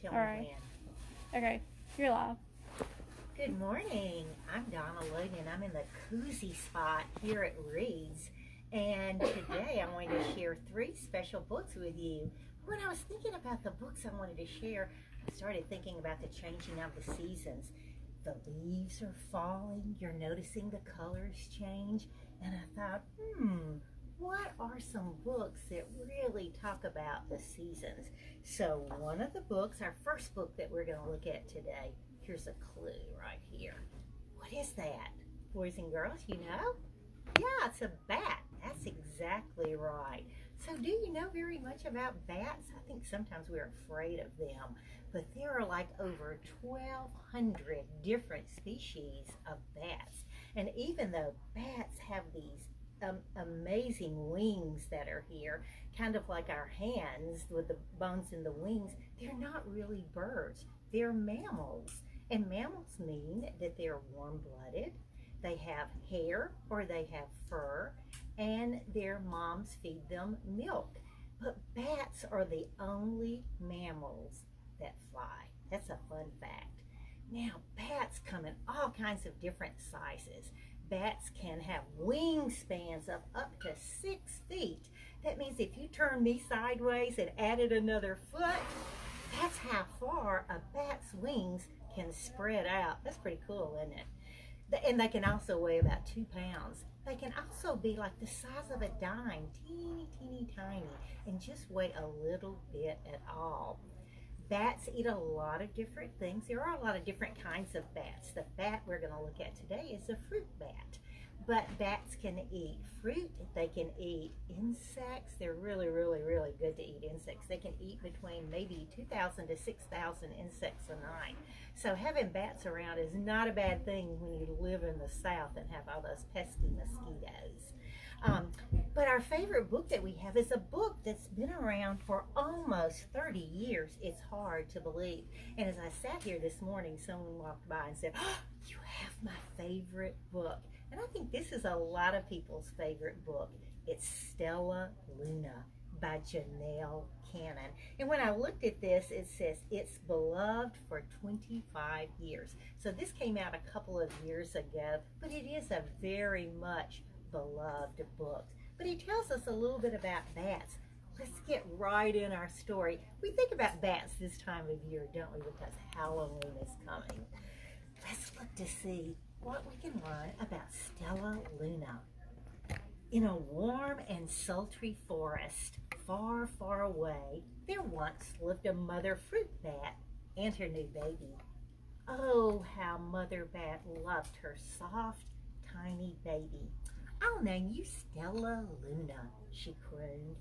Tell All me right. when. Okay, you're live. Good morning. I'm Donna, Loden. I'm in the cozy spot here at Reed's. And today I'm going to share 3 special books with you. When I was thinking about the books I wanted to share, I started thinking about the changing of the seasons. The leaves are falling. You're noticing the colors change. And I thought, what are some books that really talk about the seasons? So one of the books, our first book that we're going to look at today, here's a clue right here. What is that? Boys and girls, you know? Yeah, it's a bat. That's exactly right. So do you know very much about bats? I think sometimes we're afraid of them, but there are like over 1,200 different species of bats. And even though bats have these amazing wings that are here, kind of like our hands with the bones in the wings, they're not really birds. They're mammals. And mammals mean that they're warm-blooded, they have hair or they have fur, and their moms feed them milk. But bats are the only mammals that fly. That's a fun fact. Now, bats come in all kinds of different sizes. Bats can have wingspans of up to 6 feet. That means if you turn me sideways and added another foot, that's how far a bat's wings can spread out. That's pretty cool, isn't it? And they can also weigh about 2 pounds. They can also be like the size of a dime, teeny, teeny, tiny, and just weigh a little bit at all. Bats eat a lot of different things. There are a lot of different kinds of bats. The bat we're going to look at today is a fruit bat. But bats can eat fruit. They can eat insects. They're really, really, really good to eat insects. They can eat between maybe 2,000 to 6,000 insects a night. So having bats around is not a bad thing when you live in the South and have all those pesky mosquitoes. But our favorite book that we have is a book that's been around for almost 30 years. It's hard to believe. And as I sat here this morning, someone walked by and said, "Oh, you have my favorite book." And I think this is a lot of people's favorite book. It's Stella Luna by Janelle Cannon. And when I looked at this, it says it's beloved for 25 years. So this came out a couple of years ago, but it is a very much beloved book. But he tells us a little bit about bats. Let's get right in our story. We think about bats this time of year, don't we? Because Halloween is coming. Let's look to see what we can learn about Stella Luna. In a warm and sultry forest, far, far away, there once lived a mother fruit bat and her new baby. Oh, how Mother Bat loved her soft, tiny baby. "I'll name you Stella Luna," she crooned.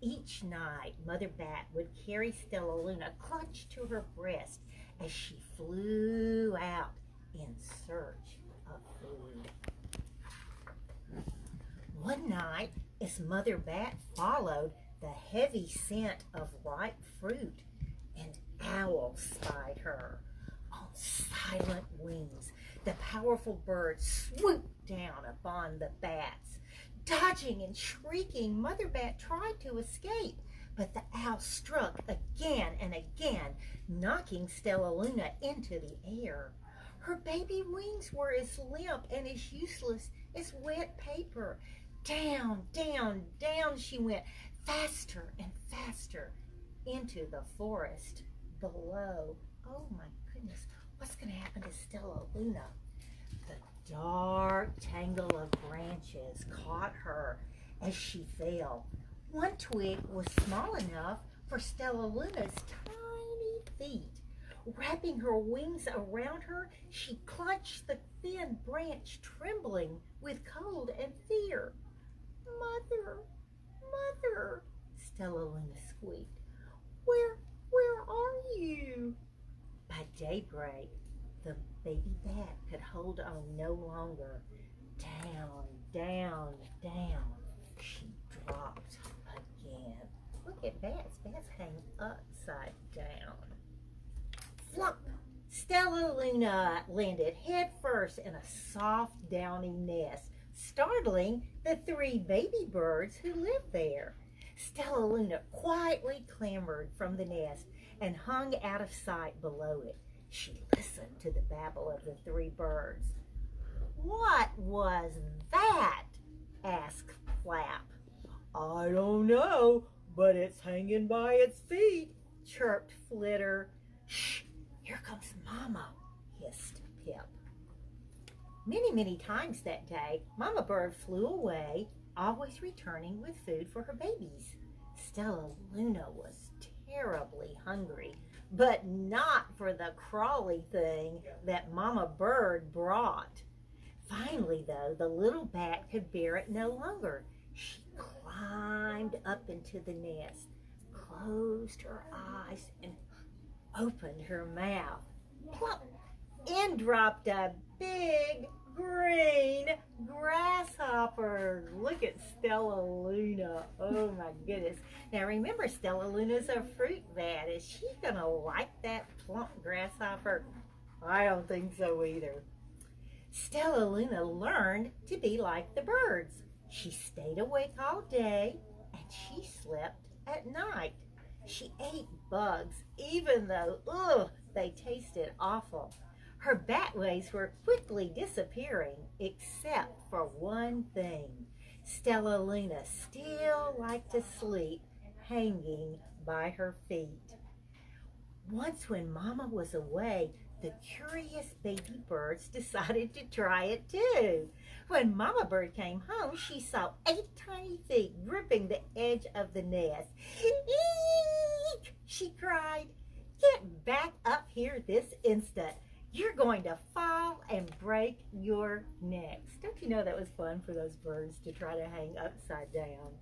Each night, Mother Bat would carry Stella Luna clutched to her breast as she flew out in search of food. One night, as Mother Bat followed the heavy scent of ripe fruit, an owl spied her. On silent wings, the powerful bird swooped down upon the bats. Dodging and shrieking, Mother Bat tried to escape, but the owl struck again and again, knocking Stella Luna into the air. Her baby wings were as limp and as useless as wet paper. Down, down, down she went, faster and faster, into the forest below. Oh my goodness, what's going to happen to Stella Luna? The dark tangle of branches caught her as she fell. One twig was small enough for Stella Luna's tiny feet. Wrapping her wings around her, she clutched the thin branch, trembling with cold and fear. "Mother, Mother," Stella Luna squeaked. Where are you?" By daybreak, the baby bat could hold on no longer. Down, down, down, she dropped again. Look at bats. Bats hang upside down. Flop! Stella Luna landed head first in a soft, downy nest, startling the 3 baby birds who lived there. Stella Luna quietly clambered from the nest and hung out of sight below it. She listened to the babble of the three birds. "What was that?" asked Flap. "I don't know, but it's hanging by its feet," chirped Flitter. "Shh, here comes Mama," hissed Pip. Many times that day, Mama Bird flew away, always returning with food for her babies. Stella Luna was terribly hungry, but not for the crawly thing that Mama Bird brought. Finally, though, the little bat could bear it no longer. She climbed up into the nest, closed her eyes, and opened her mouth. Plop! In dropped a big green grasshopper. Look at Stella Luna. Oh my goodness. Now remember, Stella Luna's a fruit bat. Is she gonna like that plump grasshopper? I don't think so either. Stella Luna learned to be like the birds. She stayed awake all day and she slept at night. She ate bugs even though, they tasted awful. Her bat ways were quickly disappearing, except for one thing. Stella Luna still liked to sleep hanging by her feet. Once when Mama was away, the curious baby birds decided to try it too. When Mama Bird came home, she saw 8 tiny feet gripping the edge of the nest. "Eek!" she cried. "Get back up here this instant. You're going to fall and break your necks." Don't you know that was fun for those birds to try to hang upside down?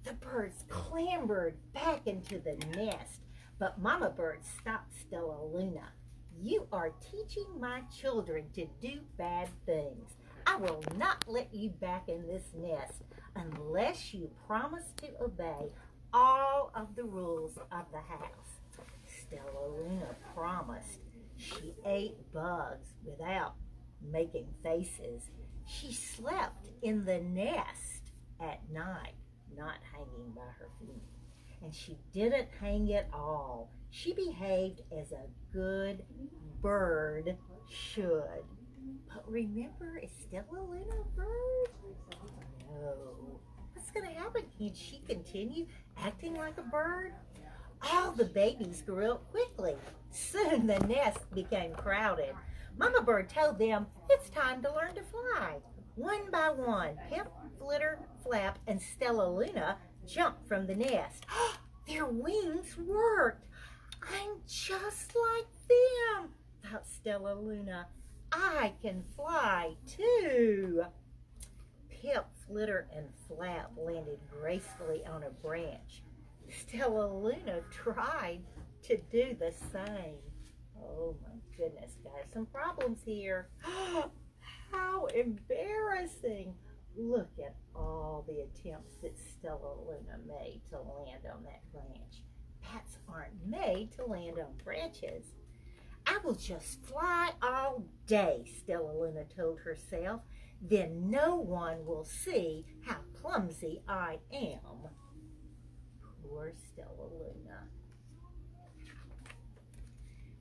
The birds clambered back into the nest, but Mama Bird stopped Stella Luna. "You are teaching my children to do bad things. I will not let you back in this nest unless you promise to obey all of the rules of the house." Stella Luna promised. She ate bugs without making faces. She slept in the nest at night, not hanging by her feet. And she didn't hang at all. She behaved as a good bird should. But remember, is Stella Luna a bird? No. What's going to happen? Can she continue acting like a bird? All the babies grew up quickly. Soon the nest became crowded. Mama Bird told them it's time to learn to fly. One by one, Pip, Flitter, Flap, and Stella Luna jumped from the nest. Their wings worked. "I'm just like them," thought Stella Luna. "I can fly too." Pip, Flitter, and Flap landed gracefully on a branch. Stella Luna tried to do the same. Oh my goodness, guys, some problems here. How embarrassing. Look at all the attempts that Stella Luna made to land on that branch. Bats aren't made to land on branches. "I will just fly all day," Stella Luna told herself. "Then no one will see how clumsy I am." Poor Stella Luna.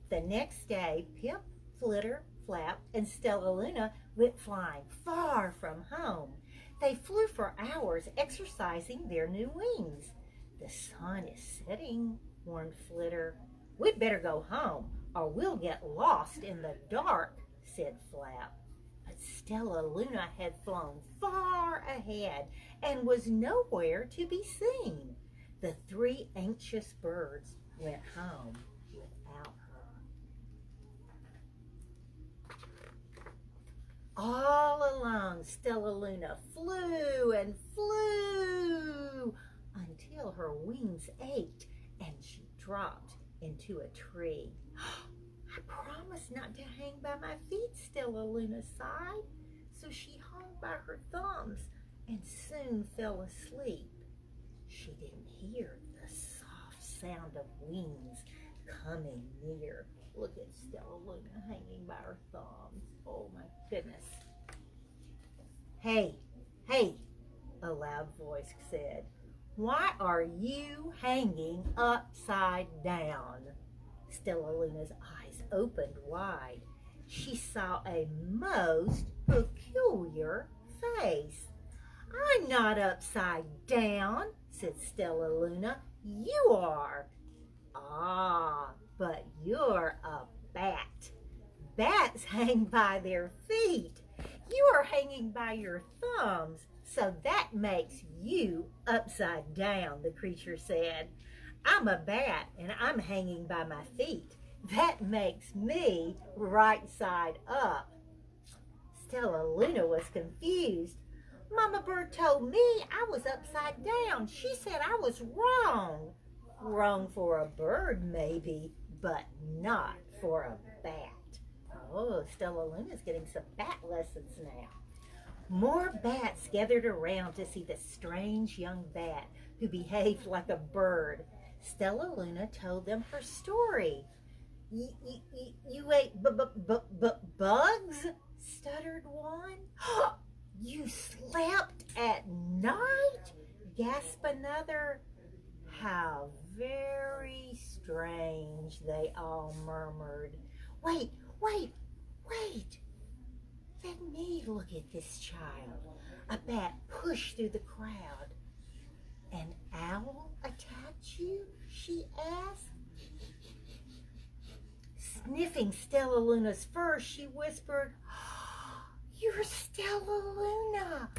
The next day, Pip, Flitter, Flap, and Stella Luna went flying far from home. They flew for hours, exercising their new wings. "The sun is setting," warned Flitter. "We'd better go home, or we'll get lost in the dark," said Flap. But Stella Luna had flown far ahead and was nowhere to be seen. The 3 anxious birds went home without her. All alone, Stella Luna flew and flew until her wings ached and she dropped into a tree. "I promised not to hang by my feet," Stella Luna sighed. So she hung by her thumbs and soon fell asleep. She didn't hear the soft sound of wings coming near. Look at Stella Luna hanging by her thumbs. Oh my goodness. "Hey, hey," a loud voice said. "Why are you hanging upside down?" Stella Luna's eyes opened wide. She saw a most peculiar face. I'm not upside down, said Stella Luna. You are. Ah, but you're a bat. Bats hang by their feet. You are hanging by your thumbs, so that makes you upside down, the creature said. I'm a bat and I'm hanging by my feet. That makes me right side up. Stella Luna was confused. Mama Bird told me I was upside down. She said I was wrong. Wrong for a bird, maybe, but not for a bat. Oh, Stella Luna's getting some bat lessons now. More bats gathered around to see the strange young bat who behaved like a bird. Stella Luna told them her story. You ate bugs? Stuttered one. You slept at night? Gasped another. How very strange, they all murmured. Wait. Let me look at this child. A bat pushed through the crowd. An owl attacked you? She asked. Sniffing Stella Luna's fur, she whispered, You're Stella Luna.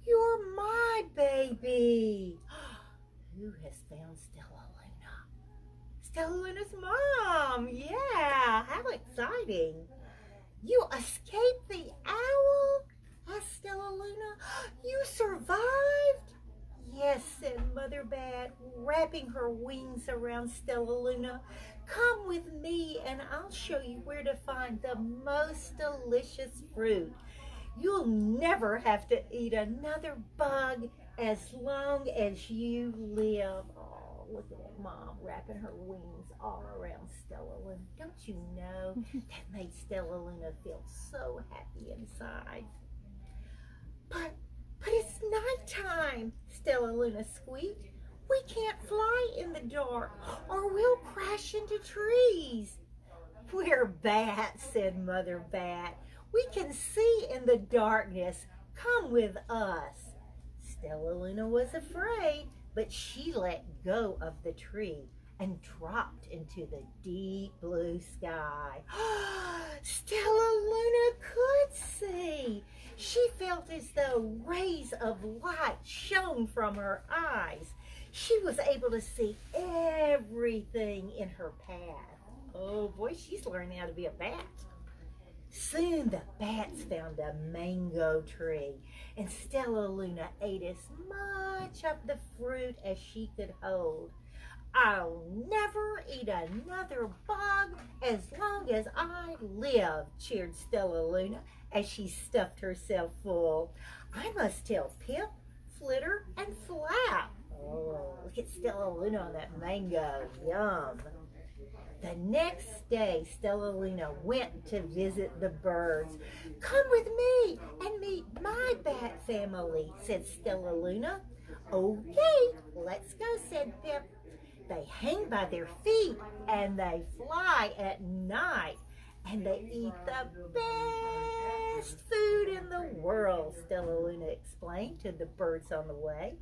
You're my baby. Who has found Stella Luna? Stella Luna's mom. Yeah, how exciting. You escaped the owl? Asked Stella Luna. You survived? Yes, said Mother Bat, wrapping her wings around Stella Luna. Come with me and I'll show you where to find the most delicious fruit. You'll never have to eat another bug as long as you live. Oh, look at that Mom wrapping her wings all around Stella Luna. Don't you know that made Stella Luna feel so happy inside? But it's nighttime, Stella Luna squeaked. We can't fly in the dark or we'll crash into trees. We're bats, said Mother Bat. We can see in the darkness. Come with us. Stella Luna was afraid, but she let go of the tree and dropped into the deep blue sky. Stella Luna could see. She felt as though rays of light shone from her eyes. She was able to see everything in her path. Oh boy, she's learning how to be a bat. Soon the bats found a mango tree, and Stella Luna ate as much of the fruit as she could hold. I'll never eat another bug as long as I live, cheered Stella Luna as she stuffed herself full. I must tell Pip, Flitter, and Flap. Oh, look at Stella Luna on that mango. Yum. The next day, Stella Luna went to visit the birds. Come with me and meet my bat family, said Stella Luna. Okay, let's go, said Pip. They hang by their feet and they fly at night and they eat the best food in the world, Stella Luna explained to the birds on the way.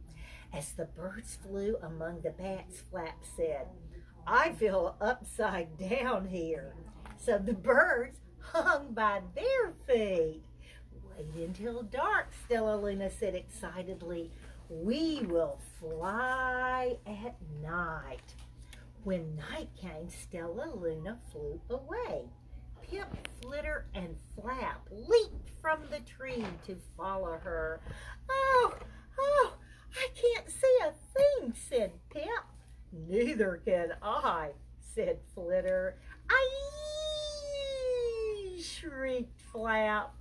As the birds flew among the bats, Flap said, I feel upside down here. So the birds hung by their feet. Wait until dark, Stella Luna said excitedly. We will fly at night. When night came, Stella Luna flew away. Pip, Flitter, and Flap leaped from the tree to follow her. Oh, I can't see a thing, said Pip. Neither can I, said Flitter. Aye, shrieked Flap.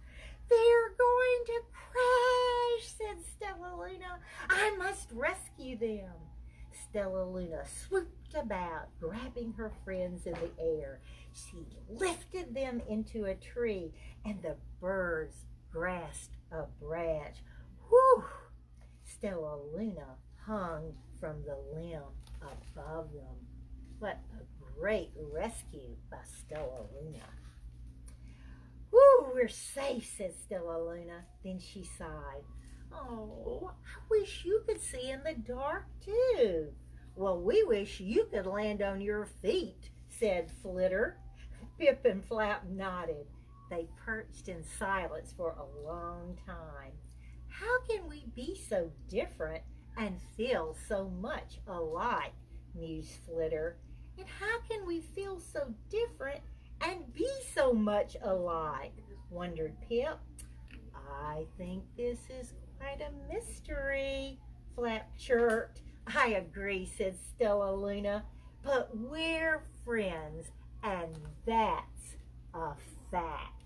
They're going to crash, said Stella Luna. I must rescue them. Stella Luna swooped about, grabbing her friends in the air. She lifted them into a tree, and the birds grasped a branch. Whew! Stella Luna hung from the limb above them. What a Great Rescue by Stella Luna. Woo, we're safe, said Stella Luna. Then she sighed. Oh, I wish you could see in the dark, too. Well, we wish you could land on your feet, said Flitter. Pip and Flap nodded. They perched in silence for a long time. How can we be so different and feel so much alike, mused Flitter. And how can we feel so different and be so much alike, wondered Pip. I think this is quite a mystery, Flap chirped. I agree, said Stella Luna, but we're friends, and that's a fact.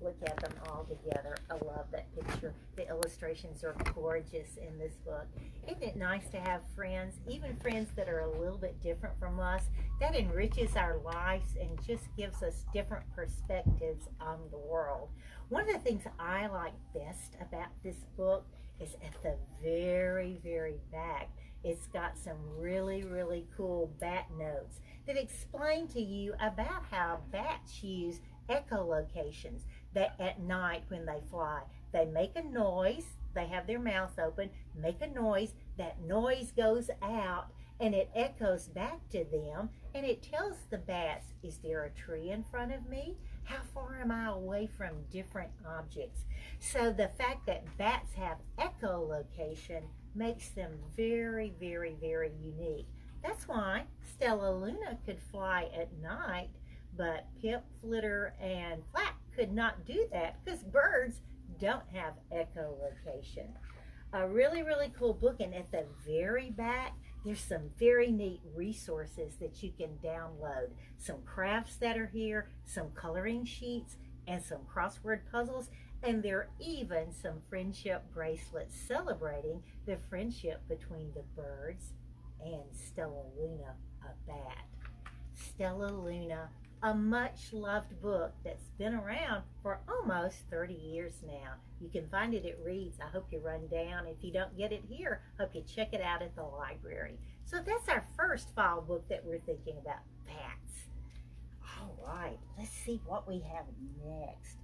Look at them all together. I love that picture. The illustrations are gorgeous in this book. Isn't it nice to have friends, even friends that are a little bit different from us? That enriches our lives and just gives us different perspectives on the world. One of the things I like best about this book is at the very, very back, it's got some really, really cool bat notes that explain to you about how bats use echolocations. That at night when they fly, they make a noise, they have their mouth open, make a noise, that noise goes out and it echoes back to them and it tells the bats, is there a tree in front of me? How far am I away from different objects? So the fact that bats have echolocation makes them very, very, very unique. That's why Stella Luna could fly at night, but Pip, Flitter, and Flap could not do that because birds don't have echolocation. A really, really cool book, and at the very back, there's some very neat resources that you can download. Some crafts that are here, some coloring sheets, and some crossword puzzles, and there are even some friendship bracelets celebrating the friendship between the birds and Stella Luna, a bat. Stella Luna, a much-loved book that's been around for almost 30 years now. You can find it at Reed's. I hope you run down. If you don't get it here, hope you check it out at the library. So that's our first fall book that we're thinking about, bats. All right, let's see what we have next.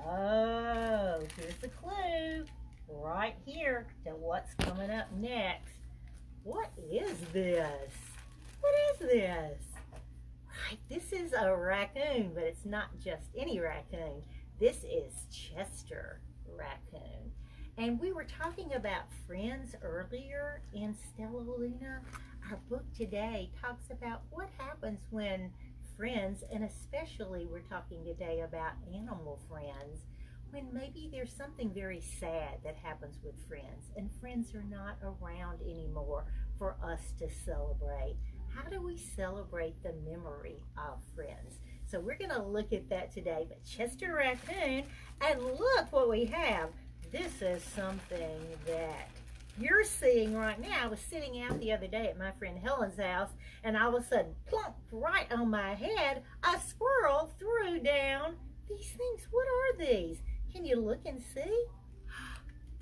Oh, here's the clue right here to what's coming up next. What is this? What is this? Right, this is a raccoon, but it's not just any raccoon. This is Chester Raccoon. And we were talking about friends earlier in Stella Luna. Our book today talks about what happens when friends, and especially we're talking today about animal friends, when maybe there's something very sad that happens with friends and friends are not around anymore for us to celebrate. How do we celebrate the memory of friends? So we're going to look at that today. But Chester Raccoon, and look what we have. This is something that you're seeing right now. I was sitting out the other day at my friend Helen's house, and all of a sudden, plunk, right on my head, a squirrel threw down these things. What are these? Can you look and see?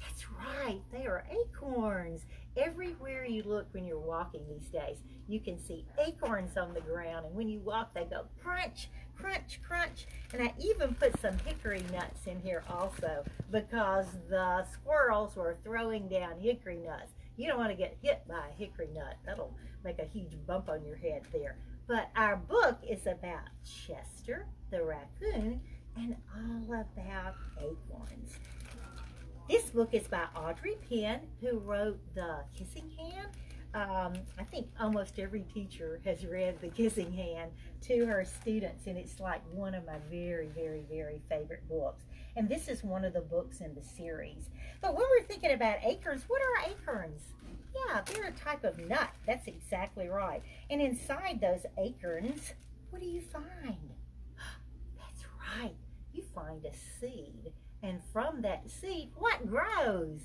That's right, they are acorns. Everywhere you look when you're walking these days, you can see acorns on the ground, and when you walk, they go crunch, crunch, crunch. And I even put some hickory nuts in here also because the squirrels were throwing down hickory nuts. You don't want to get hit by a hickory nut. That'll make a huge bump on your head there. But our book is about Chester the raccoon and all about acorns. This book is by Audrey Penn, who wrote The Kissing Hand. I think almost every teacher has read The Kissing Hand to her students, and it's like one of my very, very, very favorite books. And this is one of the books in the series. But when we're thinking about acorns, what are acorns? Yeah, they're a type of nut. That's exactly right. And inside those acorns, what do you find? That's right. You find a seed. And from that seed, what grows?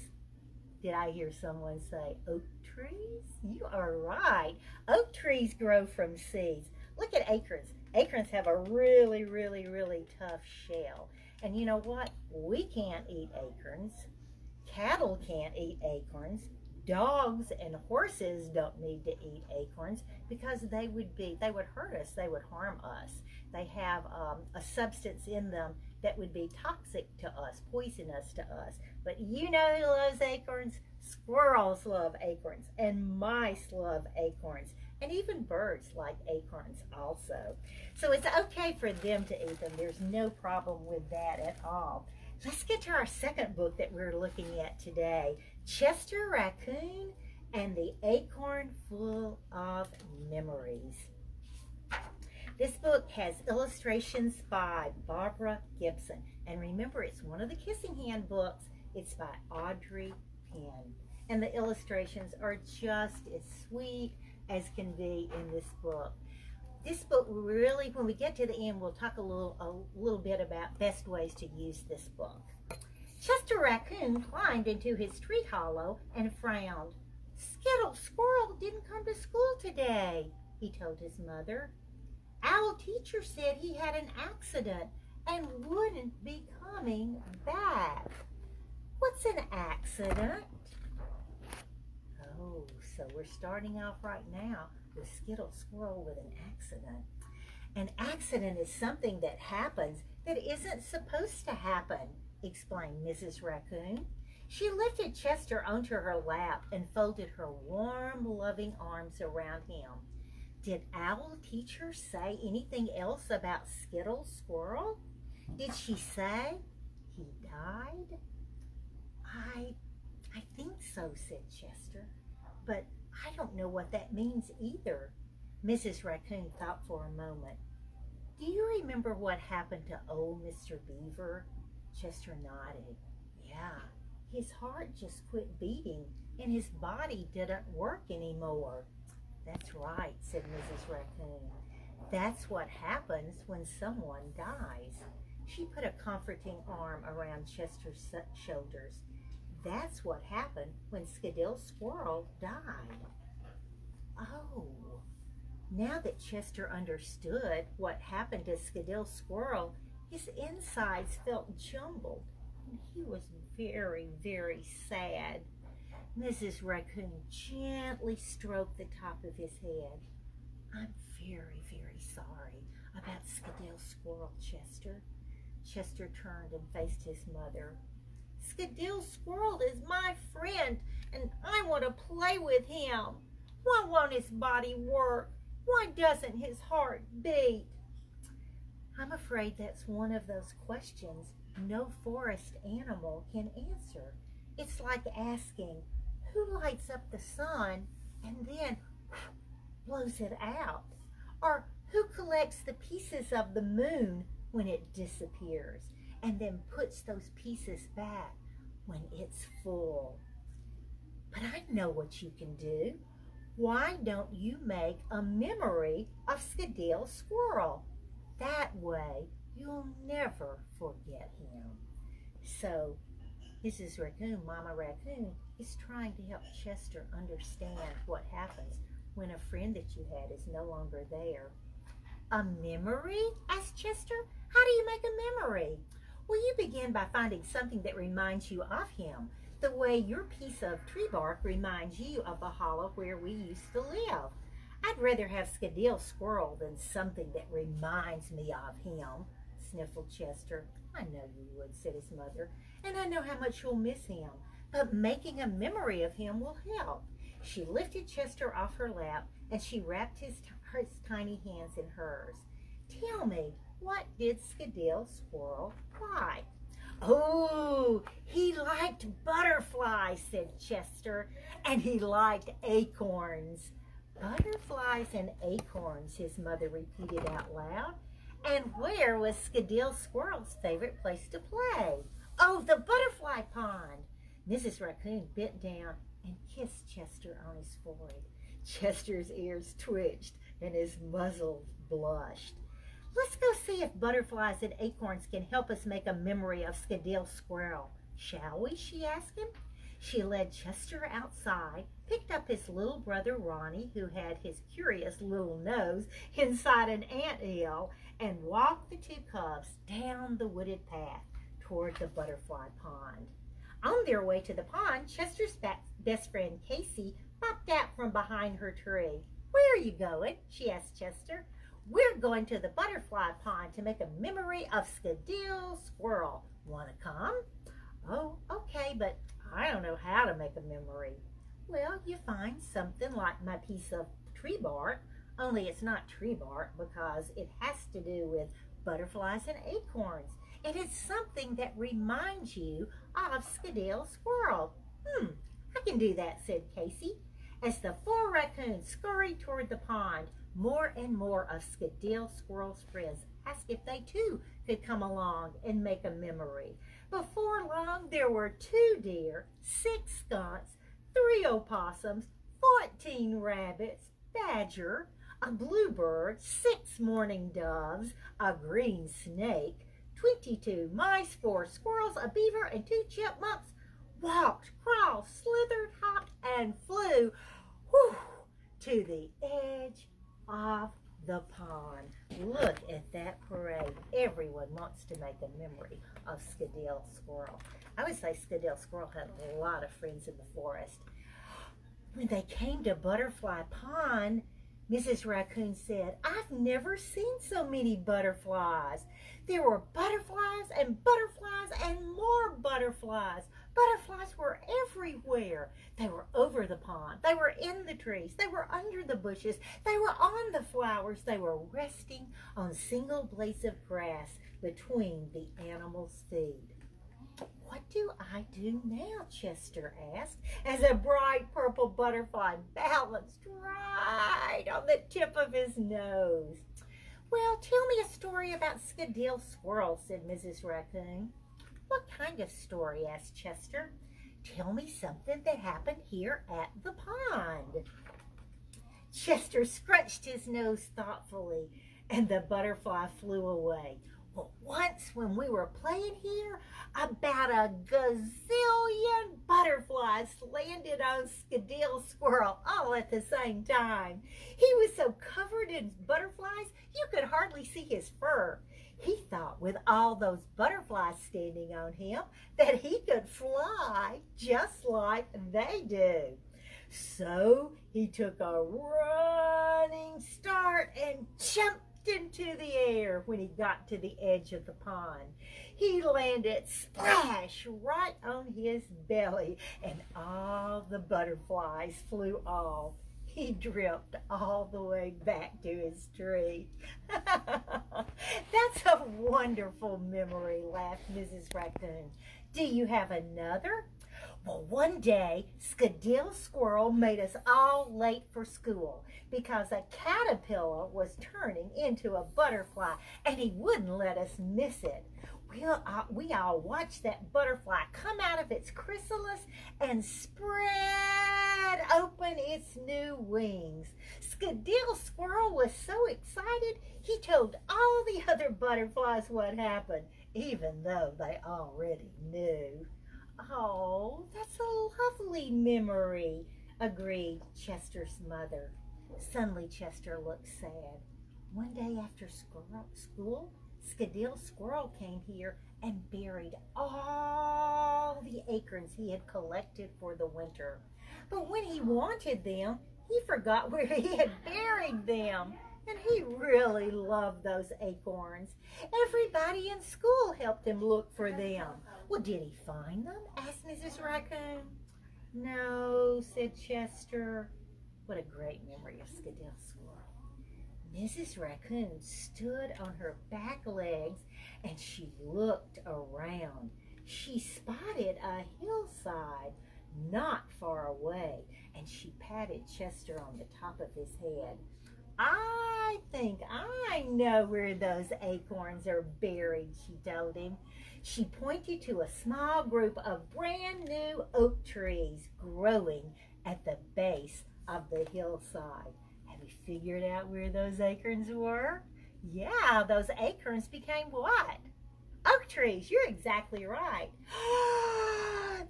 Did I hear someone say oak trees? You are right. Oak trees grow from seeds. Look at acorns. Acorns have a really, really, really tough shell. And you know what? We can't eat acorns. Cattle can't eat acorns. Dogs and horses don't need to eat acorns because they would hurt us. They would harm us. They have a substance in them that would be toxic to us, poisonous to us. But you know who loves acorns? Squirrels love acorns, and mice love acorns, and even birds like acorns also. So it's okay for them to eat them. There's no problem with that at all. Let's get to our second book that we're looking at today, Chester Raccoon and the Acorn Full of Memories. This book has illustrations by Barbara Gibson. And remember, it's one of the Kissing Hand books. It's by Audrey Penn. And the illustrations are just as sweet as can be in this book. This book really, when we get to the end, we'll talk a little bit about best ways to use this book. Chester Raccoon climbed into his tree hollow and frowned. "Skittle Squirrel didn't come to school today," he told his mother. "Owl teacher said he had an accident and wouldn't be coming back." "What's an accident?" Oh, so we're starting off right now with Skittle Squirrel with an accident. An accident is something that happens that isn't supposed to happen, explained Mrs. Raccoon. She lifted Chester onto her lap and folded her warm, loving arms around him. Did Owl Teacher say anything else about Skittle Squirrel? Did she say he died? I think so, said Chester, but I don't know what that means either. Mrs. Raccoon thought for a moment. Do you remember what happened to old Mr. Beaver? Chester nodded. Yeah, his heart just quit beating and his body didn't work anymore. That's right, said Mrs. Raccoon. That's what happens when someone dies. She put a comforting arm around Chester's shoulders. That's what happened when Skittle Squirrel died. Oh, now that Chester understood what happened to Skittle Squirrel, his insides felt jumbled, and he was very, very sad. Mrs. Raccoon gently stroked the top of his head. I'm very, very sorry about Skittle Squirrel, Chester. Chester turned and faced his mother. Skittle Squirrel is my friend, and I want to play with him. Why won't his body work? Why doesn't his heart beat? I'm afraid that's one of those questions no forest animal can answer. It's like asking, who lights up the sun and then blows it out? Or who collects the pieces of the moon when it disappears and then puts those pieces back when it's full? But I know what you can do. Why don't you make a memory of Skittle Squirrel? That way you'll never forget him. So Mrs. Raccoon, Mama Raccoon, is trying to help Chester understand what happens when a friend that you had is no longer there. A memory? Asked Chester. How do you make a memory? Well, you begin by finding something that reminds you of him, the way your piece of tree bark reminds you of the hollow where we used to live. I'd rather have Skittle Squirrel than something that reminds me of him, sniffled Chester. I know you would, said his mother, and I know how much you'll miss him, but making a memory of him will help. She lifted Chester off her lap, and she wrapped his tiny hands in hers. Tell me, what did Skittle Squirrel like? Oh, he liked butterflies, said Chester, and he liked acorns. Butterflies and acorns, his mother repeated out loud. And where was Skittle Squirrel's favorite place to play? Oh, the butterfly pond. Mrs. Raccoon bent down and kissed Chester on his forehead. Chester's ears twitched and his muzzle blushed. Let's go see if butterflies and acorns can help us make a memory of Skittle Squirrel. Shall we? She asked him. She led Chester outside, picked up his little brother Ronnie, who had his curious little nose inside an anthill, and walked the two cubs down the wooded path toward the butterfly pond. On their way to the pond, Chester's best friend Casey popped out from behind her tree. "Where are you going?" she asked Chester. "We're going to the butterfly pond to make a memory of Skadill Squirrel. Want to come?" "Oh, okay, but I don't know how to make a memory." "Well, you find something like my piece of tree bark, only it's not tree bark because it has to do with butterflies and acorns. And it's something that reminds you of Skadill Squirrel." "I can do that," said Casey. As the 4 raccoons scurried toward the pond, more and more of Skadill Squirrel's friends asked if they too could come along and make a memory. Before long, there were 2 deer, 6 skunks, 3 opossums, 14 rabbits, badger, a bluebird, 6 mourning doves, a green snake, 22 mice, 4 squirrels, a beaver, and 2 chipmunks walked, crawled, slithered, hopped, and flew to the edge of the pond. Look at that parade. Everyone wants to make a memory of Skadill Squirrel. I would say Skadill Squirrel had a lot of friends in the forest. When they came to Butterfly Pond, Mrs. Raccoon said, "I've never seen so many butterflies." There were butterflies and butterflies and more butterflies. Butterflies were everywhere. They were over the pond. They were in the trees. They were under the bushes. They were on the flowers. They were resting on single blades of grass between the animals' feet. "What do I do now?" Chester asked, as a bright purple butterfly balanced right on the tip of his nose. "Well, tell me a story about Skadill Squirrel," said Mrs. Raccoon. "What kind of story?" asked Chester. "Tell me something that happened here at the pond." Chester scrunched his nose thoughtfully, and the butterfly flew away. "Well, once when we were playing here, about a gazillion butterflies landed on Skadill Squirrel all at the same time. He was so covered in butterflies you could hardly see his fur. He thought with all those butterflies standing on him that he could fly just like they do. So he took a running start and jumped into the air. When he got to the edge of the pond, he landed splash right on his belly, and all the butterflies flew off. He dripped all the way back to his tree." "That's a wonderful memory," laughed Mrs. Raccoon. "Do you have another?" "Well, one day Skadill Squirrel made us all late for school because a caterpillar was turning into a butterfly, and he wouldn't let us miss it. We all watched that butterfly come out of its chrysalis and spread open its new wings. Skadill Squirrel was so excited he told all the other butterflies what happened, even though they already knew." "Oh, that's a lovely memory," agreed Chester's mother. Suddenly Chester looked sad. "One day after school, Skadill Squirrel came here and buried all the acorns he had collected for the winter. But when he wanted them, he forgot where he had buried them. And he really loved those acorns. Everybody in school helped him look for them." "Well, did he find them?" asked Mrs. Raccoon. "No," said Chester. What a great memory of Skadill Squirrel. Mrs. Raccoon stood on her back legs and she looked around. She spotted a hillside not far away, and she patted Chester on the top of his head. "I think I know where those acorns are buried," she told him. She pointed to a small group of brand new oak trees growing at the base of the hillside. "Have you figured out where those acorns were?" "Yeah, those acorns became what?" "Oak trees." You're exactly right.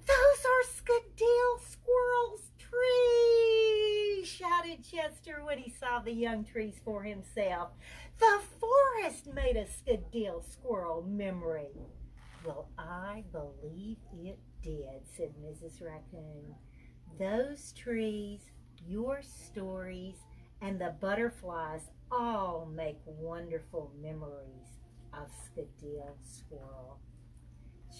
"Those are Skadill Squirrel's trees!" shouted Chester when he saw the young trees for himself. "The forest made a Skadill Squirrel memory." Well, I believe it did, said Mrs. Raccoon. Those trees, your stories, and the butterflies all make wonderful memories of Skadil Squirrel.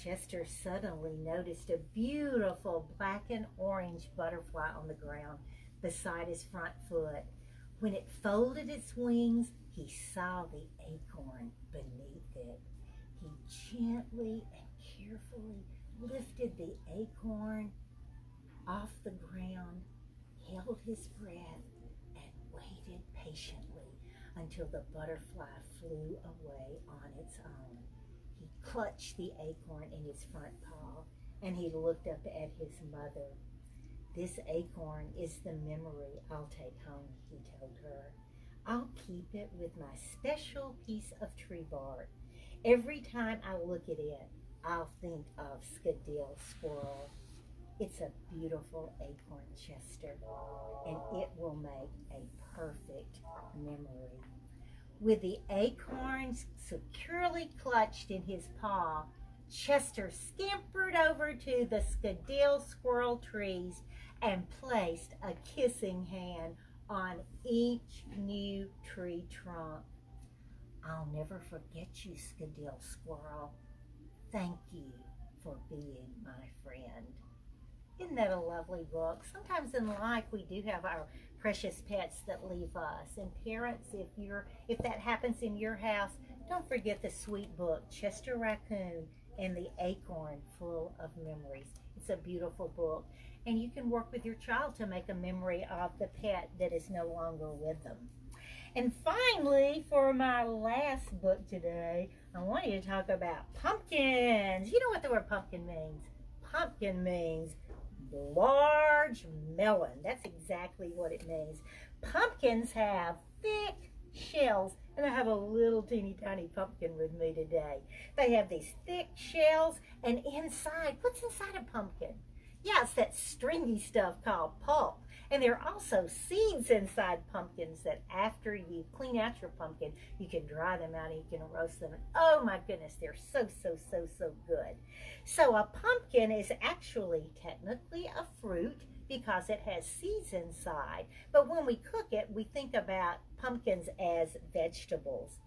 Chester suddenly noticed a beautiful black and orange butterfly on the ground beside his front foot. When it folded its wings, he saw the acorn beneath it. He gently and carefully lifted the acorn off the ground, held his breath, and waited patiently until the butterfly flew away on its own. He clutched the acorn in his front paw and he looked up at his mother. This acorn is the memory I'll take home, he told her. I'll keep it with my special piece of tree bark. Every time I look at it, I'll think of Skadil Squirrel. It's a beautiful acorn, Chester, and it will make a perfect memory. With the acorns securely clutched in his paw, Chester scampered over to the Skadil Squirrel trees and placed a kissing hand on each new tree trunk. I'll never forget you, Skadil Squirrel. Thank you for being my friend. Isn't that a lovely book? Sometimes in life we do have our precious pets that leave us. And parents, if that happens in your house, don't forget the sweet book, Chester Raccoon and the Acorn Full of Memories. It's a beautiful book. And you can work with your child to make a memory of the pet that is no longer with them. And finally, for my last book today, I want you to talk about pumpkins. You know what the word pumpkin means? Pumpkin means large melon. That's exactly what it means. Pumpkins have thick shells, and I have a little teeny tiny pumpkin with me today. They have these thick shells, and inside, what's inside a pumpkin? Yeah, it's that stringy stuff called pulp. And there are also seeds inside pumpkins that after you clean out your pumpkin, you can dry them out and you can roast them. And oh my goodness, they're so good. So a pumpkin is actually technically a fruit because it has seeds inside. But when we cook it, we think about pumpkins as vegetables.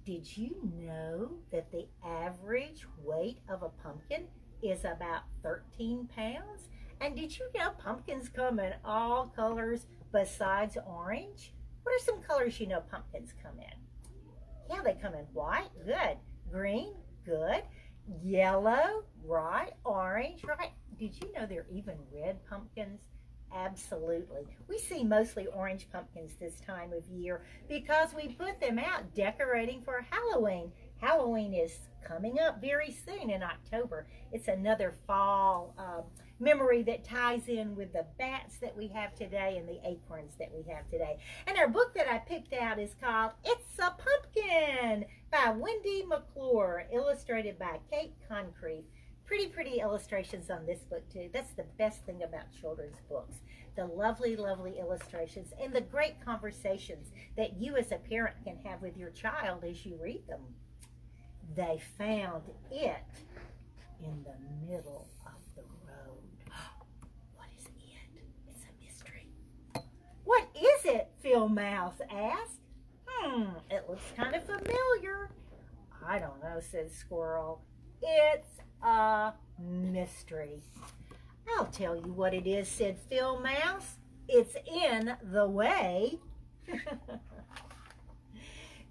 Did you know that the average weight of a pumpkin is about 13 pounds? And did you know pumpkins come in all colors besides orange? What are some colors you know pumpkins come in? Yeah, they come in white, good. Green, good. Yellow, right. Orange, right. Did you know there are even red pumpkins? Absolutely. We see mostly orange pumpkins this time of year because we put them out decorating for Halloween. Halloween is coming up very soon in October. It's another fall memory that ties in with the bats that we have today and the acorns that we have today. And our book that I picked out is called It's a Pumpkin by Wendy McClure, illustrated by Kate Concrete. Pretty illustrations on this book too. That's the best thing about children's books. The lovely illustrations and the great conversations that you as a parent can have with your child as you read them. They found it in the middle of the road. What is it? It's a mystery. What is it? Phil Mouse asked. It looks kind of familiar. I don't know, said Squirrel. It's a mystery. I'll tell you what it is, said Phil Mouse. It's in the way.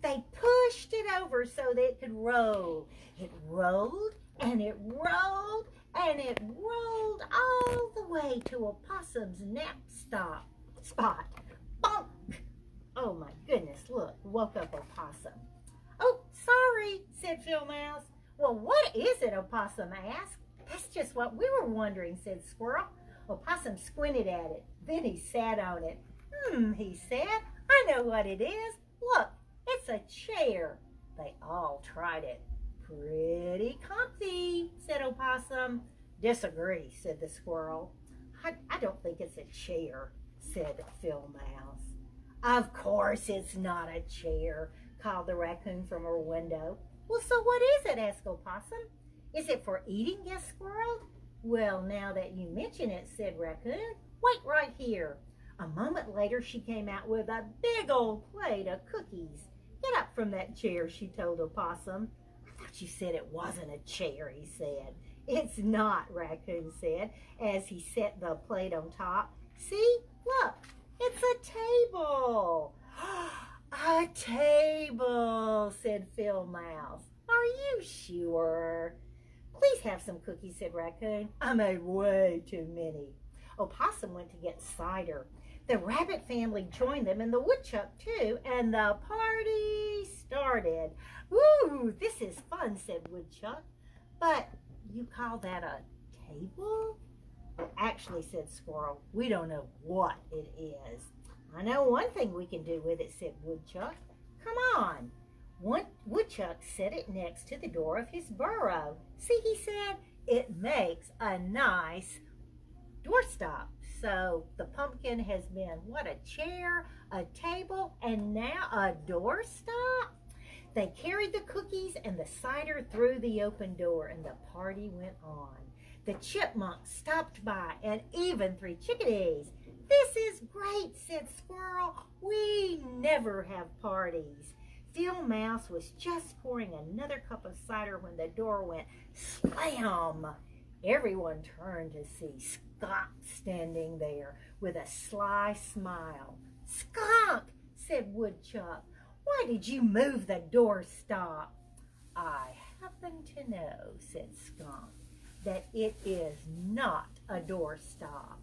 They pushed it over so that it could roll. It rolled and it rolled and it rolled all the way to a possum's nap spot. Bonk! Oh my goodness, look, woke up a possum. Oh, sorry, said Phil Mouse. Well, what is it? Opossum asked. That's just what we were wondering, said Squirrel. Opossum squinted at it. Then he sat on it. He said, I know what it is. Look, it's a chair. They all tried it. Pretty comfy, said Opossum. Disagree, said the Squirrel. I don't think it's a chair, said Phil Mouse. Of course it's not a chair, called the raccoon from her window. Well, so what is it? Asked Opossum. Is it for eating? Guessed Squirrel. Well, now that you mention it, said Raccoon. Wait right here. A moment later, she came out with a big old plate of cookies. Get up from that chair, she told Opossum. I thought you said it wasn't a chair, he said. It's not, Raccoon said, as he set the plate on top. See, look, it's a table. A table, said Phil Mouse. Are you sure? Please have some cookies, said Raccoon. I made way too many. Opossum went to get cider. The rabbit family joined them and the woodchuck too, and the party started. Ooh, this is fun, said Woodchuck. But you call that a table? Well, actually, said Squirrel, we don't know what it is. I know one thing we can do with it, said Woodchuck. Come on. Woodchuck set it next to the door of his burrow. See, he said, it makes a nice doorstop. So the pumpkin has been, what, a chair, a table, and now a doorstop? They carried the cookies and the cider through the open door, and the party went on. The chipmunks stopped by, and even 3 chickadees. This is great, said Squirrel. We never have parties. Phil Mouse was just pouring another cup of cider when the door went slam. Everyone turned to see Skunk standing there with a sly smile. Skunk, said Woodchuck, why did you move the doorstop? I happen to know, said Skunk, that it is not a doorstop.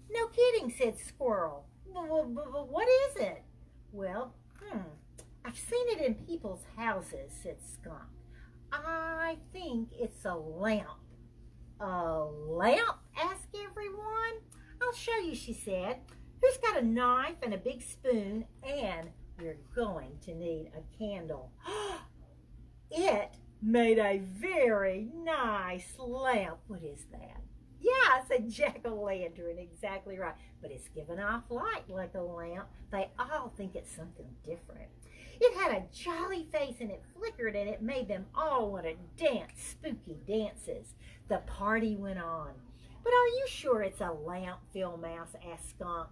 No kidding, said Squirrel. What is it? Well, I've seen it in people's houses, said Skunk. I think it's a lamp. A lamp? Asked everyone. I'll show you, she said. Who's got a knife and a big spoon? And we're going to need a candle. It made a very nice lamp. What is that? Yeah, it's a jack-o'-lantern, exactly right. But it's giving off light like a lamp. They all think it's something different. It had a jolly face and it flickered and it made them all want to dance spooky dances. The party went on. But are you sure it's a lamp, Phil Mouse asked Skunk.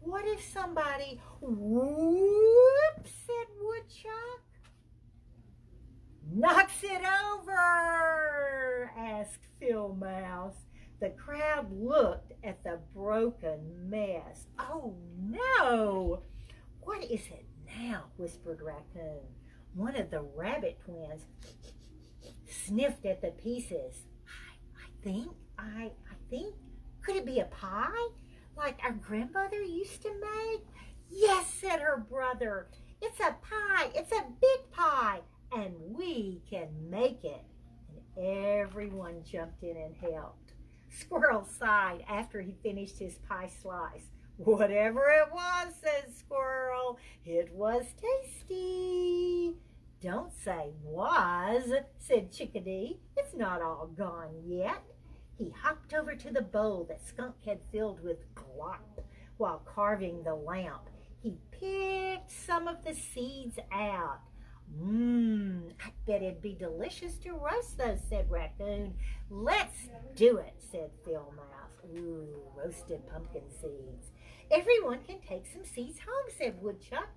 What if somebody, whoop, said Woodchuck. Knocks it over, asked Phil Mouse. The crowd looked at the broken mess. Oh no! What is it now? Whispered Raccoon. One of the rabbit twins sniffed at the pieces. I think, could it be a pie? Like our grandmother used to make? Yes, said her brother. It's a pie. It's a big pie. And we can make it. And everyone jumped in and helped. Squirrel sighed after he finished his pie slice. Whatever it was, said Squirrel, it was tasty. Don't say was, said Chickadee. It's not all gone yet. He hopped over to the bowl that Skunk had filled with glop while carving the lamp. He picked some of the seeds out. I bet it'd be delicious to roast those, said Raccoon. Let's do it, said Phil Mouse. Ooh, roasted pumpkin seeds. Everyone can take some seeds home, said Woodchuck.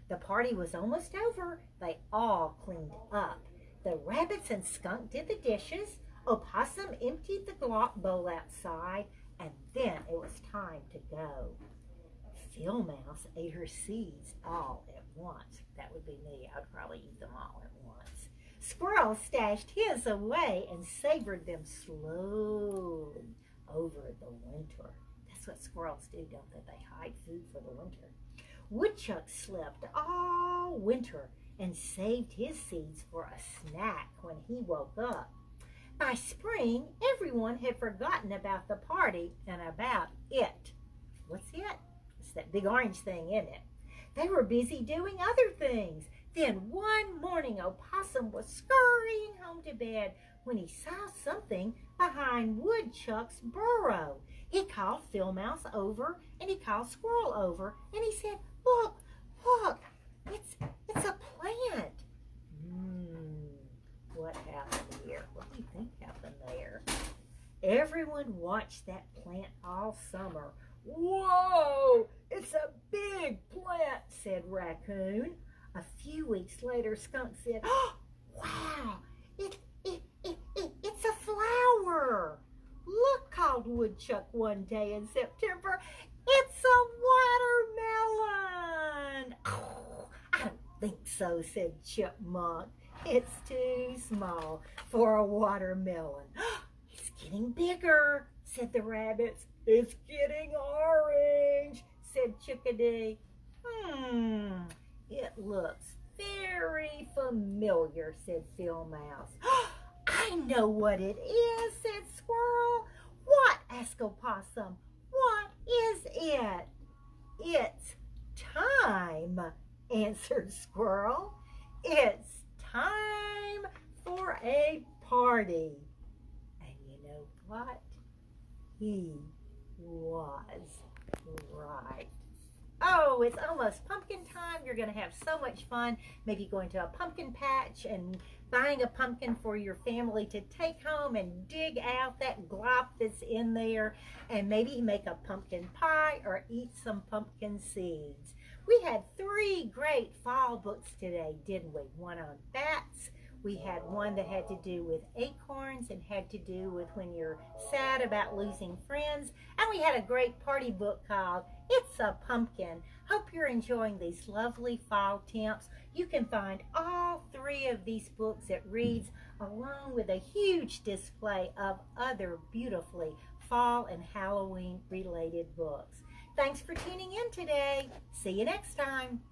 The party was almost over. They all cleaned up. The rabbits and Skunk did the dishes. Opossum emptied the glop bowl outside, and then it was time to go. Phil Mouse ate her seeds all at once. That would be me. I'd probably eat them all at once. Squirrel stashed his away and savored them slowly over the winter. That's what squirrels do, don't they? They hide food for the winter. Woodchuck slept all winter and saved his seeds for a snack when he woke up. By spring, everyone had forgotten about the party and about it. What's it? It's that big orange thing, isn't it? They were busy doing other things. Then one morning, Opossum was scurrying home to bed when he saw something behind Woodchuck's burrow. He called Phil Mouse over, and he called Squirrel over, and he said, look, it's a plant. What happened here? What do you think happened? Everyone watched that plant all summer. "Whoa, it's a big plant," said Raccoon. A few weeks later, Skunk said, "Oh, wow, it's a flower." "Look," called Woodchuck one day in September, "it's a watermelon." "Oh, I don't think so," said Chipmunk. "It's too small for a watermelon." "It's getting bigger," said the rabbits. "It's getting orange," said Chickadee. "It looks very familiar," said Phil Mouse. "I know what it is," said Squirrel. "What?" asked Opossum. "What is it?" "It's time," answered Squirrel. "It's time for a party." And you know what? He was right. Oh, it's almost pumpkin time. You're going to have so much fun. Maybe going to a pumpkin patch and buying a pumpkin for your family to take home and dig out that glop that's in there, and maybe make a pumpkin pie or eat some pumpkin seeds. We had 3 great fall books today, didn't we? One on bats. We had one that had to do with acorns and had to do with when you're sad about losing friends. And we had a great party book called It's a Pumpkin. Hope you're enjoying these lovely fall temps. You can find all 3 of these books at Reads, along with a huge display of other beautifully fall and Halloween related books. Thanks for tuning in today. See you next time.